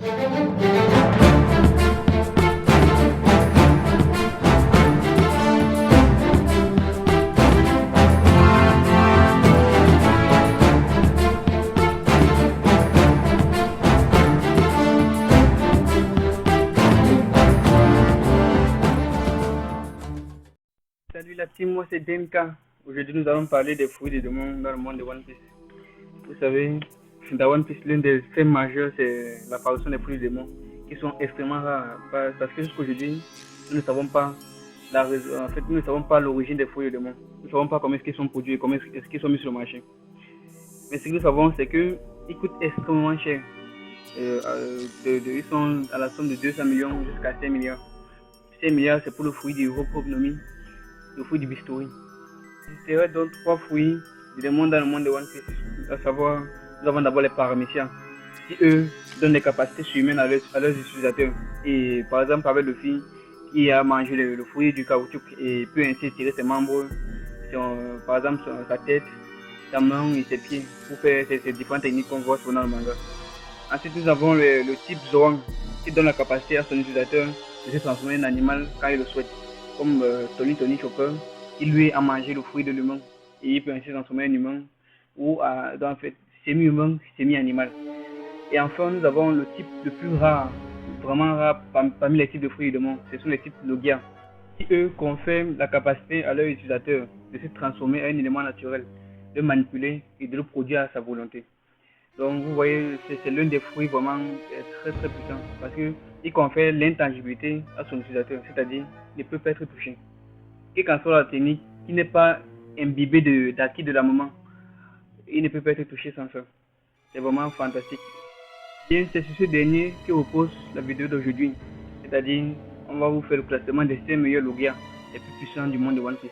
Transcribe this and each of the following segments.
Salut la team, moi c'est DMK. Aujourd'hui nous allons parler des fruits de monde dans le monde de One Piece. Vous savez, dans One Piece, l'un des faits majeurs c'est l'apparition des fruits du démon qui sont extrêmement rares parce que jusqu'aujourd'hui nous ne savons pas la raison, en fait nous ne savons pas l'origine des fruits du démon. Nous ne savons pas comment est-ce qu'ils sont produits et comment est-ce qu'ils sont mis sur le marché. Mais ce que nous savons c'est qu'ils coûtent extrêmement cher. Ils sont à la somme de 200 millions jusqu'à 5 milliards. 5 milliards c'est pour le fruit du Hopnomi, le fruit du bistouri. Il existerait donc trois fruits du démon dans le monde de One Piece. À savoir, nous avons d'abord les paraméciens, qui eux donnent des capacités surhumaines à leurs utilisateurs. Et par exemple, avec le fil qui a mangé le fruit du caoutchouc et peut ainsi tirer ses membres, par exemple sa tête, sa main et ses pieds, pour faire ces différentes techniques qu'on voit souvent dans le manga. Ensuite, nous avons le type Zoan, qui donne la capacité à son utilisateur de se transformer en animal quand il le souhaite, comme Tony Chopper, qui lui a mangé le fruit de l'humain et il peut ainsi se transformer en humain ou en fait semi-humain, semi-animal. Et enfin, nous avons le type le plus rare, vraiment rare parmi les types de fruits du démon, ce sont les types Logia, qui eux confèrent la capacité à leur utilisateur de se transformer en un élément naturel, de manipuler et de le produire à sa volonté. Donc vous voyez, c'est l'un des fruits vraiment très très puissant parce qu'il confère l'intangibilité à son utilisateur, c'est-à-dire il ne peut pas être touché. Quelle qu'en soit la technique, il n'est pas imbibé d'acquis de la moment, il ne peut pas être touché sans ça. C'est vraiment fantastique. Et c'est sur ce dernier que repose la vidéo d'aujourd'hui, c'est-à-dire on va vous faire le classement des 5 meilleurs Logia les plus puissants du monde de One Piece.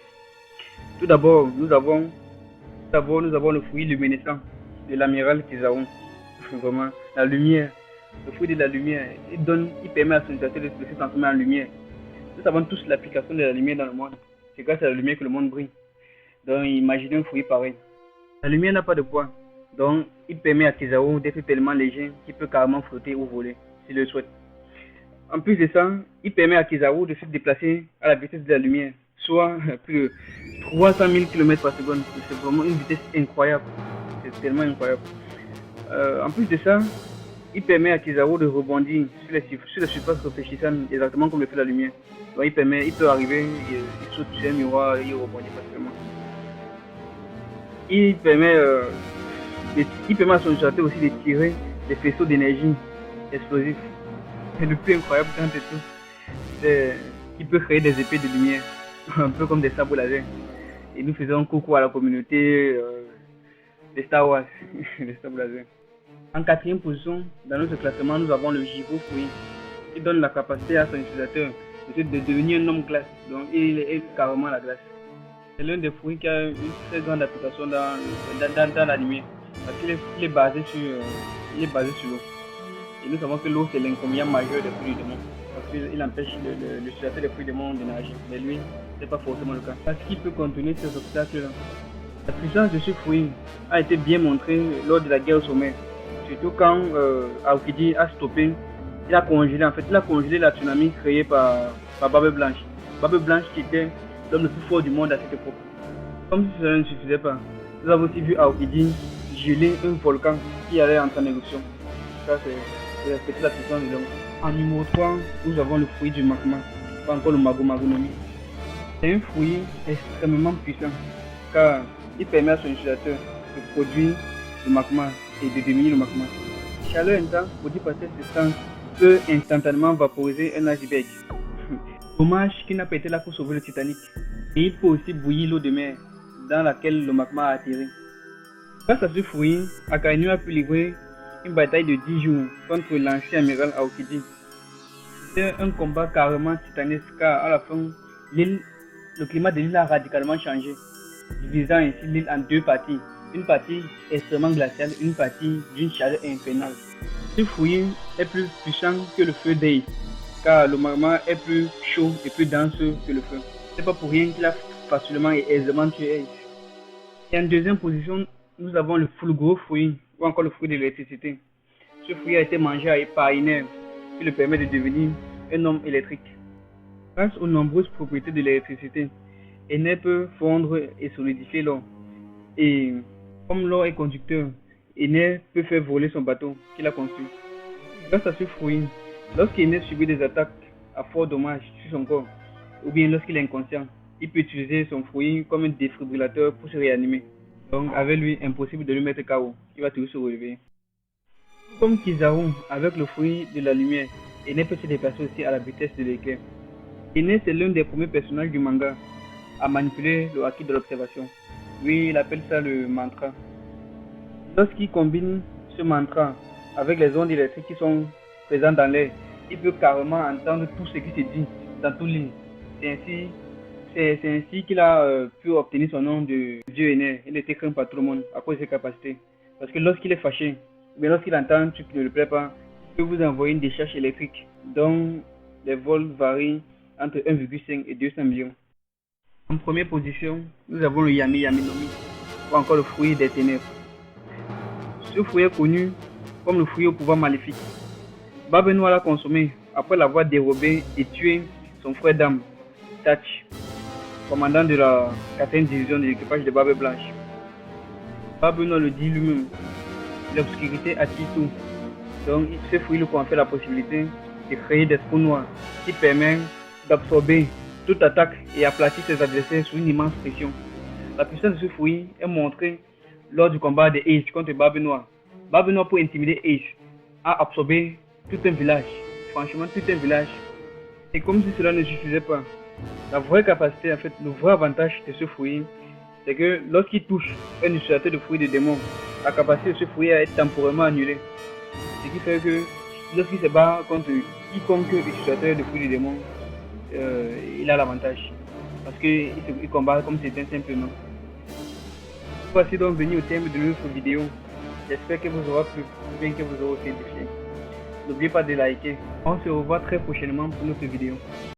Tout d'abord, nous avons le fruit luminescent de l'amiral Kizaru. Vraiment, la lumière, le fruit de la lumière, il permet à son utilisateur de se transformer en lumière. Nous savons tous l'application de la lumière dans le monde. C'est grâce à la lumière que le monde brille. Donc imaginez un fruit pareil. La lumière n'a pas de poids. Donc il permet à Kizaru d'être tellement léger qu'il peut carrément flotter ou voler s'il le souhaite. En plus de ça, il permet à Kizaru de se déplacer à la vitesse de la lumière, soit plus de 300 000 km par seconde. C'est vraiment une vitesse incroyable. C'est tellement incroyable. En plus de ça, il permet à Kizaru de rebondir sur les surfaces réfléchissantes, exactement comme le fait la lumière. Donc il peut arriver, il saute sur un miroir et il rebondit facilement. Il permet à son utilisateur aussi de tirer des faisceaux d'énergie explosifs. C'est le plus incroyable quand c'est tout. C'est qu'il peut créer des épées de lumière, un peu comme des sabres laser. Et nous faisons coucou à la communauté des Star Wars, des sabres laser. En quatrième position, dans notre classement, nous avons le Jibo Fruit, qui donne la capacité à son utilisateur de devenir un homme glace. Donc il est carrément la glace. C'est l'un des fruits qui a une très grande application dans la lumière, parce qu'il est basé sur l'eau. Et nous savons que l'eau c'est l'inconvénient majeur des fruits du démon, parce qu'il empêche l'utilisateur des fruits du démon d'énergie. Mais lui, c'est pas forcément le cas, parce qu'il peut contenir ces obstacles-là. La puissance de ce fruit a été bien montrée lors de la guerre au sommet. Surtout quand Aokiji a stoppé, il a congelé la tsunami créée par Barbe Blanche. Barbe Blanche qui était l'homme le plus fort du monde à cette époque. Comme si cela ne suffisait pas, nous avons aussi vu Aokiji geler un volcan qui allait entrer en éruption. Ça c'est respecter la puissance de l'homme. En numéro 3, nous avons le fruit du magma, pas encore le Magomagonomi. C'est un fruit extrêmement puissant car il permet à son utilisateur de produire le magma et de dominer le magma. La chaleur intense produite par cette substance peut instantanément vaporiser un iceberg. Dommage qu'il n'a pas été là pour sauver le Titanic. Et il peut aussi bouillir l'eau de mer dans laquelle le magma a atterri. Grâce à ce fruit, Akainu a pu livrer une bataille de 10 jours contre l'ancien amiral Aokiji. C'était un combat carrément titanesque car à la fin, le climat de l'île a radicalement changé, divisant ainsi l'île en deux parties. Une partie extrêmement glaciale, une partie d'une chaleur infernale. Ce fruit est plus puissant que le feu d'Ace, car le magma est plus chaud et plus dense que le feu. C'est pas pour rien qu'il a facilement et aisément tué Ace. Et en deuxième position, nous avons le Fulguro fruit, ou encore le fruit de l'électricité. Ce fruit a été mangé par Iner, qui le permet de devenir un homme électrique. Grâce aux nombreuses propriétés de l'électricité, Iner peut fondre et solidifier l'or. Et comme l'or est conducteur, Iner peut faire voler son bateau qu'il a construit. Grâce à ce fruit, lorsqu'Iner subit des attaques à fort dommage sur son corps, ou bien lorsqu'il est inconscient, il peut utiliser son fruit comme un défibrillateur pour se réanimer. Donc avec lui, impossible de lui mettre KO, il va toujours se relever. Comme Kizaru, avec le fruit de la lumière, Iner peut se déplacer aussi à la vitesse de l'éclair. Iner, c'est l'un des premiers personnages du manga à manipuler le haki de l'observation. Lui, il appelle ça le mantra. Lorsqu'il combine ce mantra avec les ondes électriques qui sont présentes dans l'air, il peut carrément entendre tout ce qui se dit dans tout l'île. C'est ainsi qu'il a pu obtenir son nom de Dieu Iner. Il était craint par tout le monde à cause de ses capacités. Parce que lorsqu'il est fâché, mais lorsqu'il entend un truc qui ne le plaît pas, il peut vous envoyer une décharge électrique dont les vols varient entre 1,5 et 200 millions. En première position, nous avons le Yami Yami no Mi, ou encore le fruit des ténèbres. Ce fruit est connu comme le fruit au pouvoir maléfique. Barbe Noire l'a consommé après l'avoir dérobé et tué son frère d'âme, Tach, commandant de la 4e division de l'équipage de Barbe Blanche. Barbe Noire le dit lui-même, l'obscurité attire tout. Donc ce fruit lui confère la possibilité de créer des trous noirs qui permettent d'absorber toute attaque et aplatir ses adversaires sous une immense pression. La puissance de ce fruit est montrée lors du combat de Ace contre Barbe Noire. Barbe Noire, pour intimider Ace, a absorbé tout un village, franchement tout un village. Et comme si cela ne suffisait pas, la vraie capacité, en fait, le vrai avantage de ce fruit, c'est que lorsqu'il touche un utilisateur de fruits de démon, la capacité de ce fruit est temporairement annulée. Ce qui fait que lorsqu'il se bat contre quiconque utilisateur de fruits de démon, il a l'avantage. Parce qu'il combat comme si c'était un simple nom. Voici donc venu au terme de notre vidéo. J'espère que vous aura plu, ou bien que vous aurez été édifié. N'oubliez pas de liker. On se revoit très prochainement pour notre vidéo.